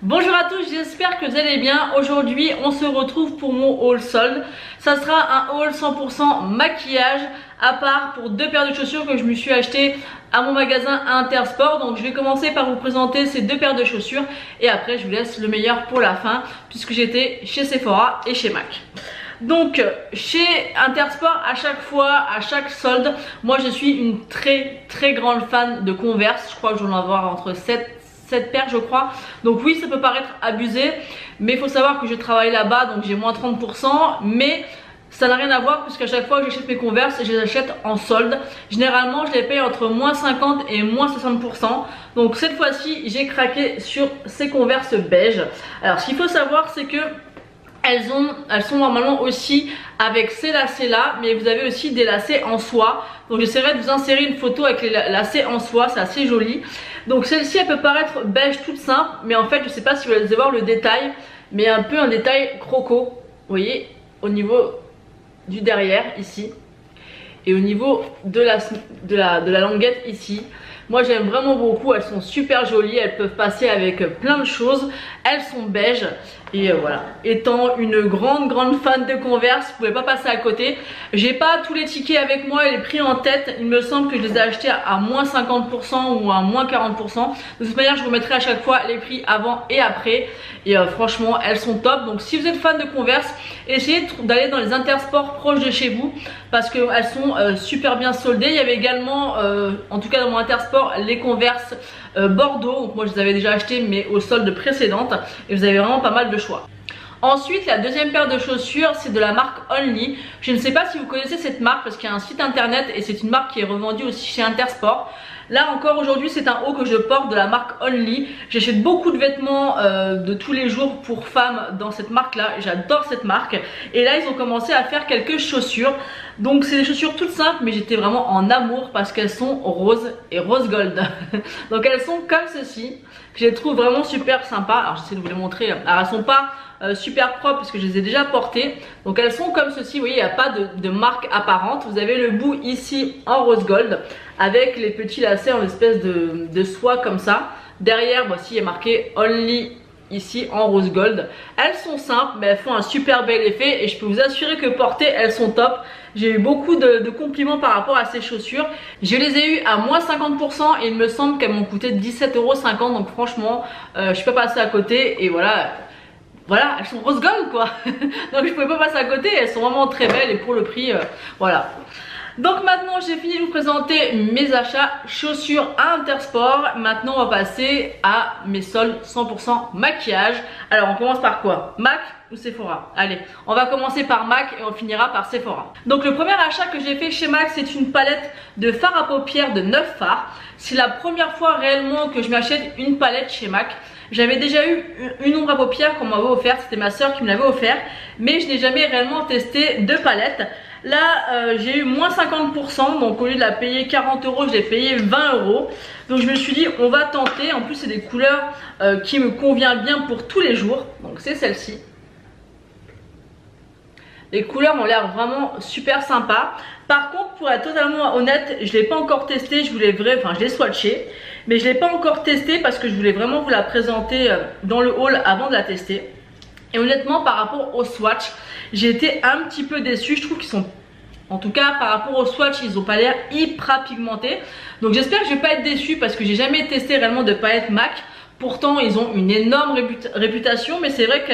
Bonjour à tous, j'espère que vous allez bien. Aujourd'hui on se retrouve pour mon haul solde. Ça sera un haul 100% maquillage, à part pour deux paires de chaussures que je me suis acheté à mon magasin Intersport. Donc je vais commencer par vous présenter ces deux paires de chaussures et après je vous laisse le meilleur pour la fin, puisque j'étais chez Sephora et chez MAC. Donc chez Intersport, à chaque fois, à chaque solde, moi je suis une très grande fan de Converse. Je crois que je vais en avoir entre 7 paires je crois. Donc oui, ça peut paraître abusé, mais il faut savoir que je travaille là-bas, donc j'ai moins 30%, mais ça n'a rien à voir puisqu'à chaque fois que j'achète mes Converse, je les achète en solde. Généralement je les paye entre moins 50 et moins 60%. Donc cette fois-ci j'ai craqué sur ces Converse beige. Alors ce qu'il faut savoir, c'est que elles sont normalement aussi avec ces lacets là, mais vous avez aussi des lacets en soie. Donc j'essaierai de vous insérer une photo avec les lacets en soie, c'est assez joli. Donc celle-ci elle peut paraître beige toute simple, mais en fait je sais pas si vous allez voir le détail, mais un peu un détail croco, vous voyez, au niveau du derrière ici, et au niveau de la languette ici. Moi j'aime vraiment beaucoup, elles sont super jolies, elles peuvent passer avec plein de choses, elles sont beiges. Et voilà, étant une grande fan de Converse, vous pouvez pas passer à côté. J'ai pas tous les tickets avec moi et les prix en tête. Il me semble que je les ai achetés à moins 50% ou à moins 40%. De toute manière je vous mettrai à chaque fois les prix avant et après. Et franchement elles sont top. Donc si vous êtes fan de Converse, essayez d'aller dans les Intersport proches de chez vous, parce qu'elles sont super bien soldées. Il y avait également, en tout cas dans mon Intersport, les Converse Bordeaux. Donc moi je les avais déjà achetés mais aux soldes précédentes, et vous avez vraiment pas mal de choix. Ensuite la deuxième paire de chaussures, c'est de la marque Only. Je ne sais pas si vous connaissez cette marque parce qu'il y a un site internet et c'est une marque qui est revendue aussi chez Intersport. Là encore aujourd'hui c'est un haut que je porte de la marque Only. J'achète beaucoup de vêtements de tous les jours pour femmes dans cette marque là. J'adore cette marque. Et là ils ont commencé à faire quelques chaussures. Donc c'est des chaussures toutes simples, mais j'étais vraiment en amour parce qu'elles sont roses et rose gold. Donc elles sont comme ceci. Je les trouve vraiment super sympas. Alors j'essaie de vous les montrer. Alors elles sont pas super propres parce que je les ai déjà portées. Donc elles sont comme ceci, vous voyez, il n'y a pas de marque apparente. Vous avez le bout ici en rose gold avec les petits lacets en espèce de soie comme ça. Derrière, voici, il y a marqué Only ici en rose gold. Elles sont simples mais elles font un super bel effet et je peux vous assurer que portées elles sont top. J'ai eu beaucoup de compliments par rapport à ces chaussures. Je les ai eu à moins 50% et il me semble qu'elles m'ont coûté 17,50 €. Donc franchement je suis pas passée à côté. Et voilà, elles sont rose gold quoi. Donc je pouvais pas passer à côté, elles sont vraiment très belles et pour le prix voilà. Donc maintenant j'ai fini de vous présenter mes achats chaussures à Intersport. Maintenant on va passer à mes soldes 100% maquillage. Alors on commence par quoi? MAC ou Sephora? Allez, on va commencer par MAC et on finira par Sephora. Donc le premier achat que j'ai fait chez MAC, c'est une palette de fards à paupières de 9 fards. C'est la première fois réellement que je m'achète une palette chez MAC. J'avais déjà eu une ombre à paupières qu'on m'avait offerte, c'était ma soeur qui me l'avait offert, mais je n'ai jamais réellement testé de palette. Là j'ai eu moins 50%, donc au lieu de la payer 40 €, je l'ai payé 20 €. Donc je me suis dit on va tenter. En plus c'est des couleurs qui me conviennent bien pour tous les jours. Donc c'est celle-ci. Les couleurs ont l'air vraiment super sympa. Par contre, pour être totalement honnête, je ne l'ai pas encore testé. Je l'ai swatché, mais je ne l'ai pas encore testé parce que je voulais vraiment vous la présenter dans le haul avant de la tester. Et honnêtement, par rapport au swatch, j'ai été un petit peu déçue. Je trouve qu'ils sont, en tout cas par rapport au swatch, ils n'ont pas l'air hyper pigmentés. Donc j'espère que je ne vais pas être déçue parce que j'ai jamais testé réellement de palette MAC. Pourtant, ils ont une énorme réputation, mais c'est vrai que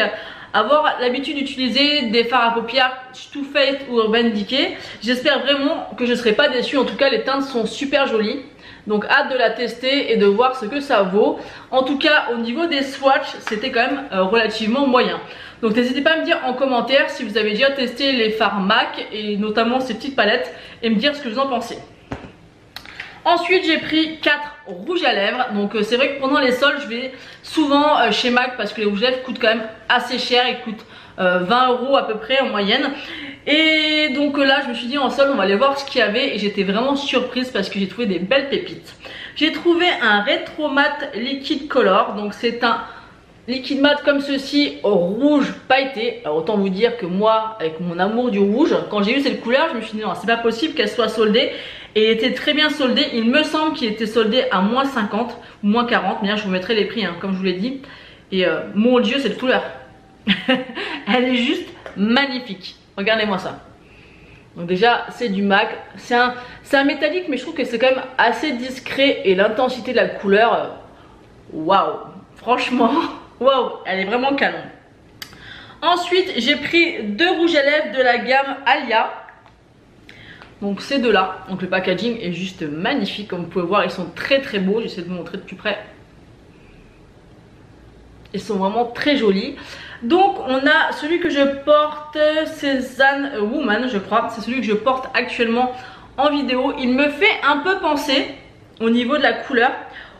avoir l'habitude d'utiliser des fards à paupières Too Faced ou Urban Decay, j'espère vraiment que je ne serai pas déçue. En tout cas les teintes sont super jolies. Donc hâte de la tester et de voir ce que ça vaut. En tout cas au niveau des swatchs, c'était quand même relativement moyen. Donc n'hésitez pas à me dire en commentaire si vous avez déjà testé les fards MAC et notamment ces petites palettes, et me dire ce que vous en pensez. Ensuite j'ai pris 4 rouges à lèvres. Donc c'est vrai que pendant les soldes je vais souvent chez MAC parce que les rouges à lèvres coûtent quand même assez cher. Ils coûtent 20 € à peu près en moyenne. Et donc là je me suis dit en solde on va aller voir ce qu'il y avait, et j'étais vraiment surprise parce que j'ai trouvé des belles pépites. J'ai trouvé un Retro Matte Liquid Color. Donc c'est un liquide mat comme ceci au rouge pailleté. Alors autant vous dire que moi avec mon amour du rouge, quand j'ai eu cette couleur je me suis dit non c'est pas possible qu'elle soit soldée. Et il était très bien soldé. Il me semble qu'il était soldé à moins 50 ou moins 40, mais là je vous mettrai les prix hein, comme je vous l'ai dit. Et mon Dieu, cette couleur. Elle est juste magnifique. Regardez-moi ça. Donc déjà, c'est du MAC. C'est un métallique, mais je trouve que c'est quand même assez discret. Et l'intensité de la couleur, waouh. Franchement, waouh, elle est vraiment canon. Ensuite, j'ai pris 2 rouges à lèvres de la gamme Alia. Donc ces deux-là. Donc le packaging est juste magnifique. Comme vous pouvez voir, ils sont très très beaux. J'essaie de vous montrer de plus près. Ils sont vraiment très jolis. Donc on a celui que je porte, Cézanne Woman je crois. C'est celui que je porte actuellement en vidéo. Il me fait un peu penser au niveau de la couleur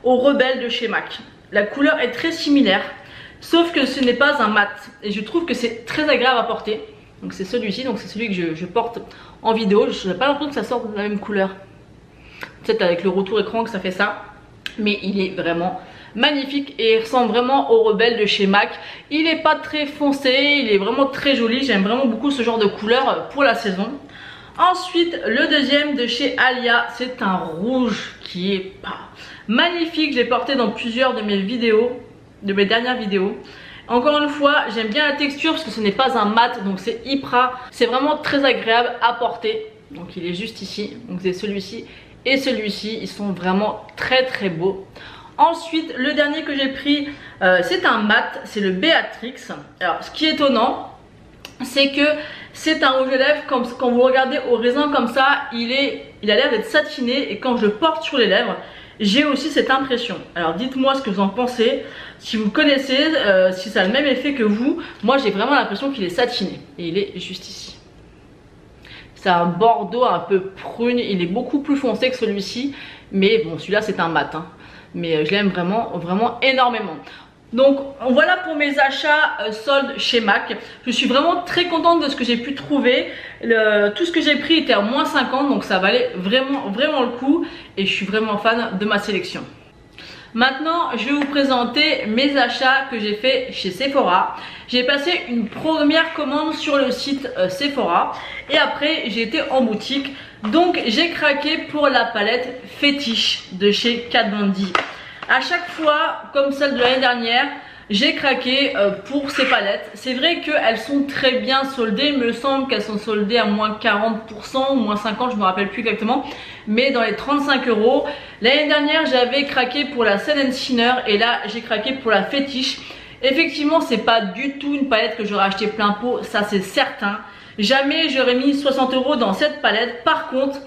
au Rebelle de chez MAC. La couleur est très similaire. Sauf que ce n'est pas un mat. Et je trouve que c'est très agréable à porter. Donc c'est celui-ci. Donc c'est celui que je porte en vidéo. Je n'ai pas l'impression que ça sorte de la même couleur. Peut-être avec le retour écran que ça fait ça. Mais il est vraiment magnifique et il ressemble vraiment au Rebelle de chez MAC. Il n'est pas très foncé, il est vraiment très joli. J'aime vraiment beaucoup ce genre de couleur pour la saison. Ensuite, le deuxième de chez Alia, c'est un rouge qui est magnifique. Je l'ai porté dans plusieurs de mes vidéos, de mes dernières vidéos. Encore une fois, j'aime bien la texture parce que ce n'est pas un mat, donc c'est Ypra. C'est vraiment très agréable à porter. Donc il est juste ici. Donc c'est celui-ci et celui-ci. Ils sont vraiment très très beaux. Ensuite, le dernier que j'ai pris, c'est un mat, c'est le Béatrix. Alors, ce qui est étonnant, c'est que c'est un rouge à lèvres, quand vous regardez au raisin comme ça, il a l'air d'être satiné. Et quand je porte sur les lèvres, j'ai aussi cette impression. Alors, dites-moi ce que vous en pensez. Si vous connaissez, si ça a le même effet que vous, moi j'ai vraiment l'impression qu'il est satiné. Et il est juste ici. C'est un bordeaux un peu prune, il est beaucoup plus foncé que celui-ci. Mais bon, celui-là c'est un mat, hein. Mais je l'aime vraiment, vraiment énormément. Donc voilà pour mes achats soldes chez MAC. Je suis vraiment très contente de ce que j'ai pu trouver. Tout ce que j'ai pris était à moins 50, donc ça valait vraiment, vraiment le coup. Et je suis vraiment fan de ma sélection. Maintenant, je vais vous présenter mes achats que j'ai fait chez Sephora. J'ai passé une première commande sur le site Sephora. Et après, j'ai été en boutique. Donc, j'ai craqué pour la palette fétiche de chez Kat Von D. À chaque fois, comme celle de l'année dernière, j'ai craqué pour ces palettes. C'est vrai qu'elles sont très bien soldées. Il me semble qu'elles sont soldées à moins 40% ou moins 50%, je ne me rappelle plus exactement. Mais dans les 35 €. L'année dernière, j'avais craqué pour la Sun & Sinner et là, j'ai craqué pour la fétiche. Effectivement, c'est pas du tout une palette que j'aurais acheté plein pot, ça c'est certain. Jamais j'aurais mis 60 € dans cette palette. Par contre,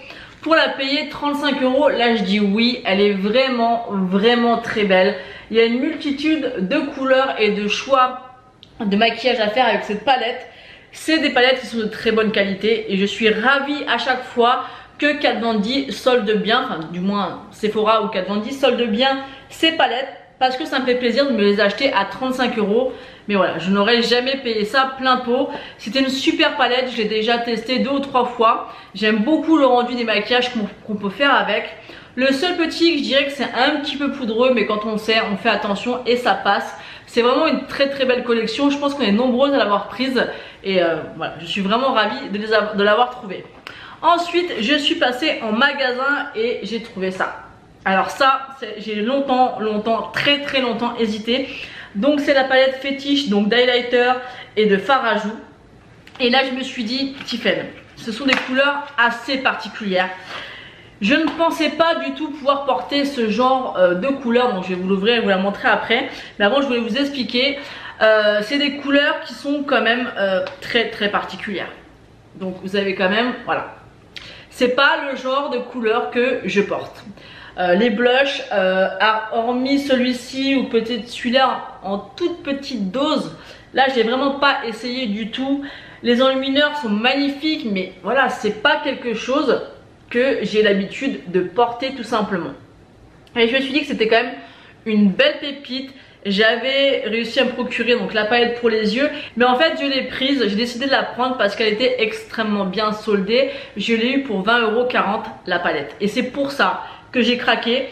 pour la payer 35 €, là je dis oui, elle est vraiment, vraiment très belle. Il y a une multitude de couleurs et de choix de maquillage à faire avec cette palette. C'est des palettes qui sont de très bonne qualité et je suis ravie à chaque fois que Kat Von D solde bien, enfin du moins Sephora ou Kat Von D solde bien ces palettes parce que ça me fait plaisir de me les acheter à 35 €. Mais voilà, je n'aurais jamais payé ça plein pot. C'était une super palette, je l'ai déjà testé 2 ou 3 fois. J'aime beaucoup le rendu des maquillages qu'on peut faire avec. Le seul petit, je dirais que c'est un petit peu poudreux, mais quand on sait, on fait attention et ça passe. C'est vraiment une très très belle collection. Je pense qu'on est nombreuses à l'avoir prise. Et voilà, je suis vraiment ravie de l'avoir trouvée. Ensuite, je suis passée en magasin et j'ai trouvé ça. Alors ça, j'ai longtemps, très très longtemps hésité. Donc c'est la palette fétiche donc d'highlighter et de fard à joues. Et là je me suis dit, Tiffen, ce sont des couleurs assez particulières. Je ne pensais pas du tout pouvoir porter ce genre de couleurs. Donc je vais vous l'ouvrir et vous la montrer après. Mais avant je voulais vous expliquer. C'est des couleurs qui sont quand même très très particulières. Donc vous avez quand même, voilà. C'est pas le genre de couleur que je porte. Les blushs, hormis celui-ci ou peut-être celui-là en toute petite dose, là j'ai vraiment pas essayé du tout. Les enlumineurs sont magnifiques, mais voilà, c'est pas quelque chose que j'ai l'habitude de porter tout simplement. Et je me suis dit que c'était quand même une belle pépite. J'avais réussi à me procurer donc la palette pour les yeux, mais en fait je l'ai prise, j'ai décidé de la prendre parce qu'elle était extrêmement bien soldée. Je l'ai eu pour 20,40 € la palette et c'est pour ça que j'ai craqué.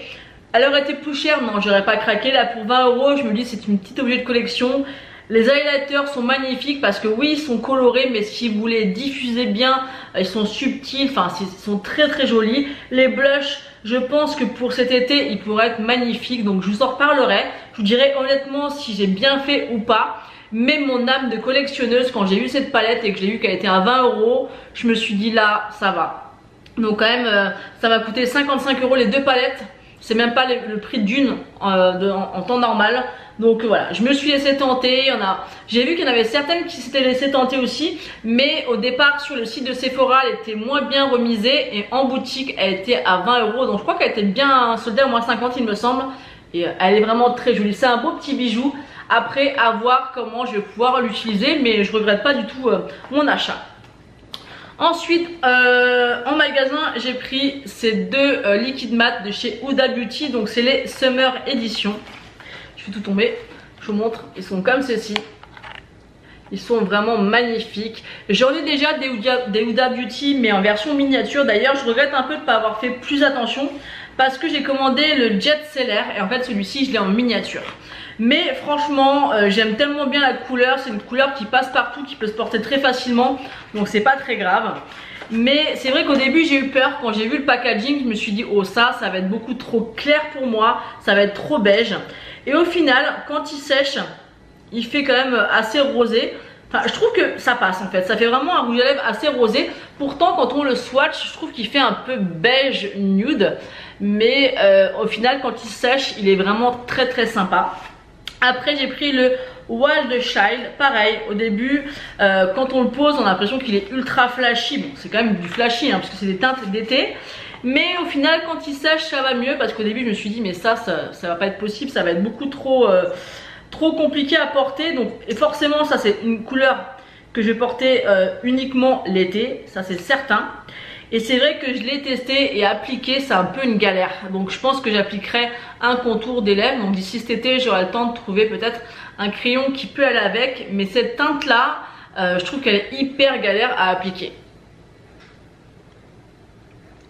Elle aurait été plus chère, non j'aurais pas craqué. Là pour 20 € je me dis c'est une petite objet de collection. Les highlighters sont magnifiques parce que oui ils sont colorés, mais si vous les diffusez bien ils sont subtils, enfin ils sont très très jolis. Les blushs, je pense que pour cet été ils pourraient être magnifiques, donc je vous en reparlerai Je vous dirai honnêtement si j'ai bien fait ou pas. Mais mon âme de collectionneuse, quand j'ai vu cette palette et que j'ai vu qu'elle était à 20 €, je me suis dit là, ça va. Donc quand même, ça m'a coûté 55 € les deux palettes. C'est même pas le prix d'une en temps normal. Donc voilà, je me suis laissé tenter. J'ai vu qu'il y en avait certaines qui s'étaient laissées tenter aussi. Mais au départ sur le site de Sephora, elle était moins bien remisée. Et en boutique, elle était à 20 €. Donc je crois qu'elle était bien soldée à moins 50 il me semble. Et elle est vraiment très jolie. C'est un beau petit bijou. Après, à voir comment je vais pouvoir l'utiliser. Mais je regrette pas du tout mon achat. Ensuite, en magasin, j'ai pris ces deux liquid mat de chez Huda Beauty. Donc c'est les Summer Edition. Je vais tout tomber. Je vous montre. Ils sont comme ceci. Ils sont vraiment magnifiques. J'en ai déjà des Huda Beauty, mais en version miniature. D'ailleurs, je regrette un peu de ne pas avoir fait plus attention. Parce que j'ai commandé le Jet Seller. Et en fait, celui-ci, je l'ai en miniature. Mais franchement, j'aime tellement bien la couleur. C'est une couleur qui passe partout, qui peut se porter très facilement. Donc c'est pas très grave. Mais c'est vrai qu'au début j'ai eu peur. Quand j'ai vu le packaging, je me suis dit oh ça va être beaucoup trop clair pour moi. Ça va être trop beige. Et au final, quand il sèche, il fait quand même assez rosé. Enfin, je trouve que ça passe en fait. Ça fait vraiment un rouge à lèvres assez rosé. Pourtant, quand on le swatch, je trouve qu'il fait un peu beige nude. Mais au final, quand il sèche, il est vraiment très très sympa. Après j'ai pris le Wash de Child, pareil au début quand on le pose on a l'impression qu'il est ultra flashy, bon c'est quand même du flashy hein, parce que c'est des teintes d'été, mais au final quand il sèche ça va mieux parce qu'au début je me suis dit mais ça va pas être possible, ça va être beaucoup trop compliqué à porter, donc et forcément ça c'est une couleur que je vais porter uniquement l'été, ça c'est certain. Et c'est vrai que je l'ai testé et appliqué, c'est un peu une galère. Donc je pense que j'appliquerai un contour des lèvres. Donc d'ici cet été, j'aurai le temps de trouver peut-être un crayon qui peut aller avec. Mais cette teinte-là, je trouve qu'elle est hyper galère à appliquer.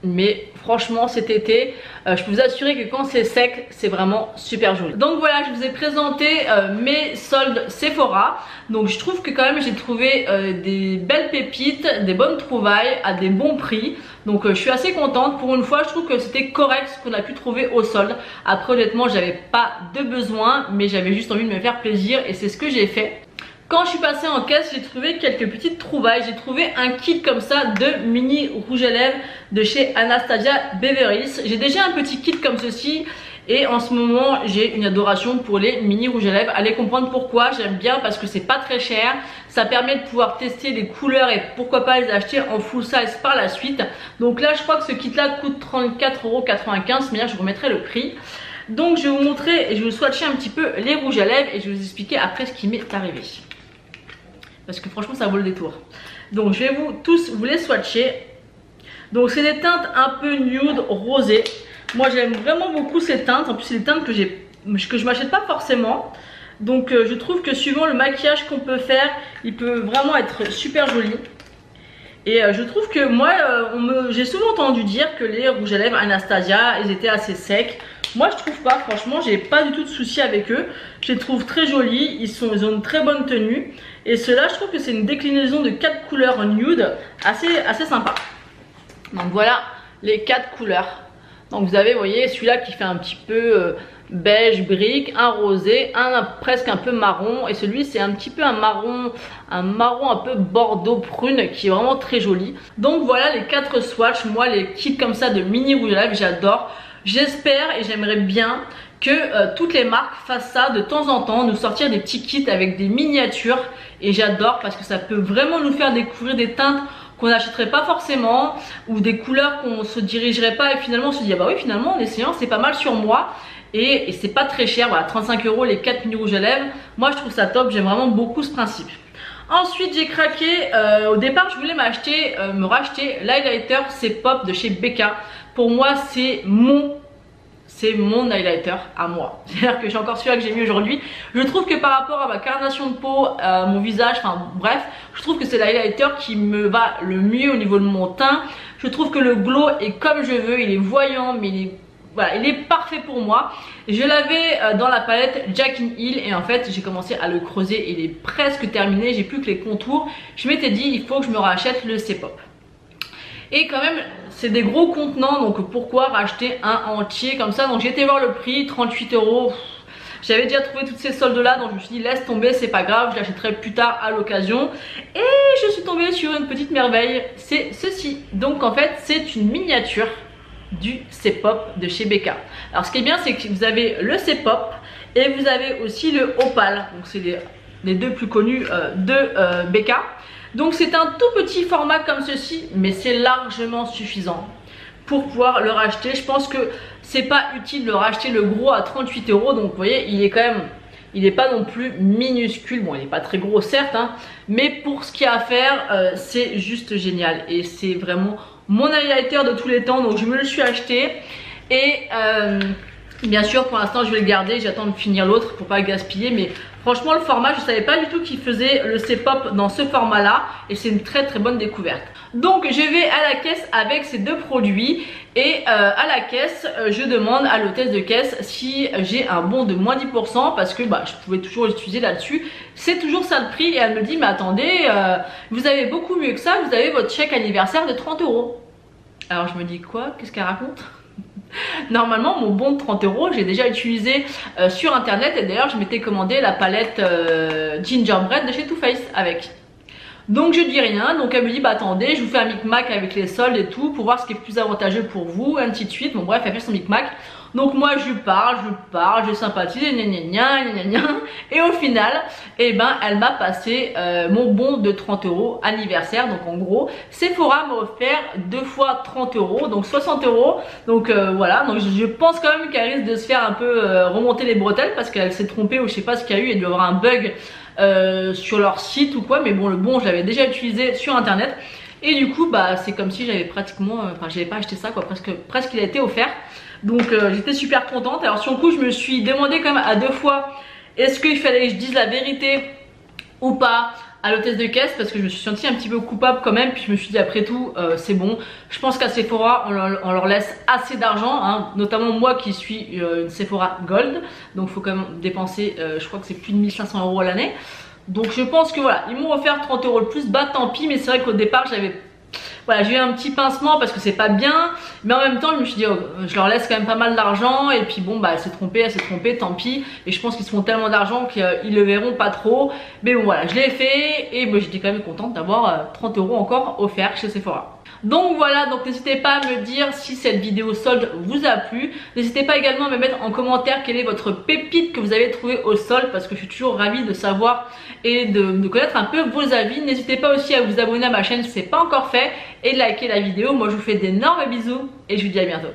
Mais franchement cet été, je peux vous assurer que quand c'est sec, c'est vraiment super joli. Donc voilà, je vous ai présenté mes soldes Sephora. Donc je trouve que quand même j'ai trouvé des belles pépites, des bonnes trouvailles à des bons prix. Donc je suis assez contente. Pour une fois, je trouve que c'était correct ce qu'on a pu trouver au solde. Après honnêtement, j'avais pas de besoin, mais j'avais juste envie de me faire plaisir et c'est ce que j'ai fait. Quand je suis passée en caisse, j'ai trouvé quelques petites trouvailles. J'ai trouvé un kit comme ça de mini rouge à lèvres de chez Anastasia Beverly Hills. J'ai déjà un petit kit comme ceci et en ce moment j'ai une adoration pour les mini rouges à lèvres. Allez comprendre pourquoi. J'aime bien parce que c'est pas très cher. Ça permet de pouvoir tester des couleurs et pourquoi pas les acheter en full size par la suite. Donc là je crois que ce kit là coûte 34,95 €, mais là je vous remettrai le prix. Donc je vais vous montrer et je vais vous swatcher un petit peu les rouges à lèvres et je vais vous expliquer après ce qui m'est arrivé. Parce que franchement ça vaut le détour. Donc je vais vous les swatcher. Donc c'est des teintes un peu nude, rosées. Moi j'aime vraiment beaucoup ces teintes. En plus c'est des teintes que je m'achète pas forcément. Donc je trouve que suivant le maquillage qu'on peut faire, il peut vraiment être super joli. Et je trouve que moi, j'ai souvent entendu dire que les rouges à lèvres Anastasia, ils étaient assez secs. Moi je trouve pas, franchement j'ai pas du tout de souci avec eux. Je les trouve très jolis, ils ont une très bonne tenue. Et ceux-là je trouve que c'est une déclinaison de 4 couleurs nude assez sympa. Donc voilà les 4 couleurs. Donc vous avez, vous voyez, celui-là qui fait un petit peu beige brique, un rosé, presque un peu marron. Et celui c'est un petit peu un marron un peu bordeaux prune qui est vraiment très joli. Donc voilà les 4 swatchs. Moi les kits comme ça de mini rouge à lèvres j'adore. J'espère et j'aimerais bien que toutes les marques fassent ça de temps en temps, nous sortir des petits kits avec des miniatures. Et j'adore parce que ça peut vraiment nous faire découvrir des teintes qu'on n'achèterait pas forcément ou des couleurs qu'on se dirigerait pas et finalement on se dit ah bah oui finalement en essayant c'est pas mal sur moi et c'est pas très cher, voilà 35 € les 4 mini rouges à lèvres. Moi je trouve ça top, j'aime vraiment beaucoup ce principe. Ensuite j'ai craqué, au départ je voulais me racheter l'highlighter C-Pop de chez Becca. Pour moi c'est mon highlighter à moi. C'est-à-dire que j'ai encore celui-là que j'ai mis aujourd'hui. Je trouve que par rapport à ma carnation de peau, mon visage, enfin bref, je trouve que c'est l'highlighter qui me va le mieux au niveau de mon teint. Je trouve que le glow est comme je veux, il est voyant, mais il est parfait pour moi. Je l'avais dans la palette Jack in Hill et en fait j'ai commencé à le creuser, il est presque terminé, j'ai plus que les contours. Je m'étais dit il faut que je me rachète le C-Pop. Et quand même c'est des gros contenants, donc pourquoi racheter un entier comme ça. Donc j'ai été voir le prix, 38 €. J'avais déjà trouvé toutes ces soldes là, donc je me suis dit laisse tomber, c'est pas grave, je l'achèterai plus tard à l'occasion. Et je suis tombée sur une petite merveille, c'est ceci. Donc en fait c'est une miniature du C-Pop de chez Becca. Alors ce qui est bien, c'est que vous avez le C-Pop et vous avez aussi le Opal, donc c'est les deux plus connus de Becca. Donc c'est un tout petit format comme ceci, mais c'est largement suffisant pour pouvoir le racheter. Je pense que c'est pas utile de racheter le gros à 38 €, donc vous voyez il est quand même, il n'est pas non plus minuscule, bon il n'est pas très gros certes, hein, mais pour ce qu'il y a à faire c'est juste génial et c'est vraiment mon highlighter de tous les temps, donc je me le suis acheté et bien sûr pour l'instant je vais le garder, j'attends de finir l'autre pour pas le gaspiller, mais franchement le format je savais pas du tout qu'il faisait le C-Pop dans ce format là et c'est une très bonne découverte. Donc je vais à la caisse avec ces deux produits et à la caisse je demande à l'hôtesse de caisse si j'ai un bon de moins 10% parce que je pouvais toujours l'utiliser là-dessus, c'est toujours ça le prix, et elle me dit mais attendez vous avez beaucoup mieux que ça, vous avez votre chèque anniversaire de 30 €. Alors je me dis quoi, qu'est-ce qu'elle raconte? Normalement mon bon de 30 €, j'ai déjà utilisé sur internet, et d'ailleurs je m'étais commandé la palette Gingerbread de chez Too Faced avec. Donc je dis rien, donc elle me dit bah attendez, je vous fais un micmac avec les soldes et tout pour voir ce qui est plus avantageux pour vous, ainsi de suite. Bon bref, elle fait son micmac. Donc moi je parle, je sympathise, et au final, elle m'a passé mon bon de 30 € anniversaire. Donc en gros, Sephora m'a offert 2 fois 30 €, donc 60 €. Donc voilà, donc je pense quand même qu'elle risque de se faire un peu remonter les bretelles parce qu'elle s'est trompée ou je sais pas ce qu'il y a eu, il doit y avoir un bug sur leur site ou quoi, mais bon le bon je l'avais déjà utilisé sur internet et du coup c'est comme si j'avais pratiquement, j'avais pas acheté ça quoi, presque il a été offert, donc j'étais super contente. Alors sur le coup je me suis demandé quand même à 2 fois est-ce qu'il fallait que je dise la vérité ou pas à l'hôtesse de caisse, parce que je me suis sentie un petit peu coupable quand même, puis je me suis dit après tout c'est bon, je pense qu'à Sephora on leur laisse assez d'argent, hein, notamment moi qui suis une Sephora Gold, donc il faut quand même dépenser je crois que c'est plus de 1500 € à l'année, donc je pense que voilà, ils m'ont offert 30 € de plus, tant pis, mais c'est vrai qu'au départ j'avais j'ai eu un petit pincement parce que c'est pas bien, mais en même temps je me suis dit je leur laisse quand même pas mal d'argent, et puis bon elle s'est trompée, tant pis, et je pense qu'ils se font tellement d'argent qu'ils le verront pas trop, mais bon voilà, je l'ai fait et j'étais quand même contente d'avoir 30 € encore offert chez Sephora. Donc voilà, donc n'hésitez pas à me dire si cette vidéo solde vous a plu. N'hésitez pas également à me mettre en commentaire quelle est votre pépite que vous avez trouvée au solde, parce que je suis toujours ravie de savoir et de connaître un peu vos avis. N'hésitez pas aussi à vous abonner à ma chaîne si ce n'est pas encore fait et de liker la vidéo. Moi je vous fais d'énormes bisous et je vous dis à bientôt.